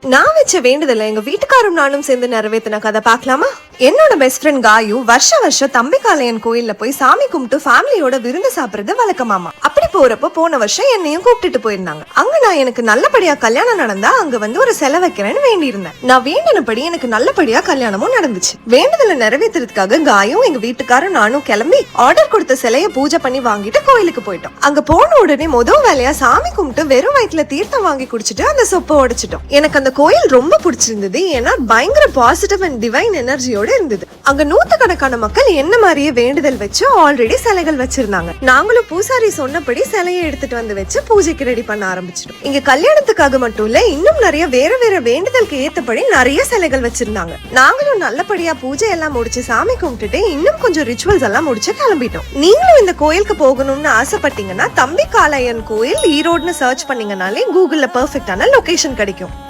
நான் வச்ச வேண்டுதல எங்க வீட்டுக்காரும் நானும் சேர்ந்து நிறைவேத்தின கதை பார்க்கலாமா? என்னோட பெஸ்ட் ஃப்ரெண்ட் காயு வருஷம் தம்பி காளையன் கோயில்ல போய் சாமி கும்பிட்டு ஃபேமிலியோட விருந்து சாப்பிடுறது வழக்கமாமா. அப்படி போறப்போ போன வருஷம் என்னையும் கூப்பிட்டுட்டு போயிருந்தாங்க. அங்க நான் எனக்கு நல்லபடியா கல்யாணம் நடந்தா அங்க வந்து ஒரு செலவு வைக்கிறேன்னு வேண்டி இருந்தேன். நான் வேண்டினபடி எனக்கு நல்லபடியா கல்யாணமும் நடந்துச்சு. வேண்டுதல நிறைவேற்றுறதுக்காக காயும் எங்க வீட்டுக்காரும் நானும் கிளம்பி ஆர்டர் கொடுத்த சிலைய பூஜை பண்ணி வாங்கிட்டு கோயிலுக்கு போயிட்டோம். அங்க போன உடனே முதல் வேலையா சாமி கும்பிட்டு வெறும் வயிற்றுல தீர்த்தம் வாங்கி குடிச்சிட்டு அந்த சொப்பை உடைச்சிட்டோம். எனக்கு அந்த கோயில் ரொம்ப பிடிச்சிருந்தது. ஏன்னா பயங்கர பாசிட்டிவ் அண்ட் டிவைன் எனர்ஜியோட இருந்தது. அங்க நூத்துக்கணக்கான மக்கள் என்ன மாதிரியே வேண்டுதல் வச்சு ஆல்ரெடி சிலைகள் வச்சிருந்தாங்க. நாங்களும் பூசாரி சொன்னபடி சிலையை எடுத்துட்டு வந்து வச்சு பூஜைக்கு ரெடி பண்ண ஆரம்பிச்சிட்டோம். இங்க கல்யாணத்துக்காக மட்டும் இல்ல, இன்னும் நிறைய வேற வேற வேண்டுதலுக்கு ஏத்தபடி நிறைய சிலைகள் வச்சிருந்தாங்க. நாங்களும் நல்லபடியா பூஜை எல்லாம் முடிச்சு சாமி கும்பிட்டுட்டு இன்னும் கொஞ்சம் ரிச்சுவல்ஸ் எல்லாம் முடிச்சு கிளம்பிட்டோம். நீங்களும் இந்த கோயிலுக்கு போகணும்னு ஆசைப்பட்டீங்கன்னா தம்பி காளையன் கோயில் ஈரோடுன்னு சர்ச் பண்ணீங்கனாலே கூகுள்ல பெர்ஃபெக்டான லொகேஷன் கிடைக்கும்.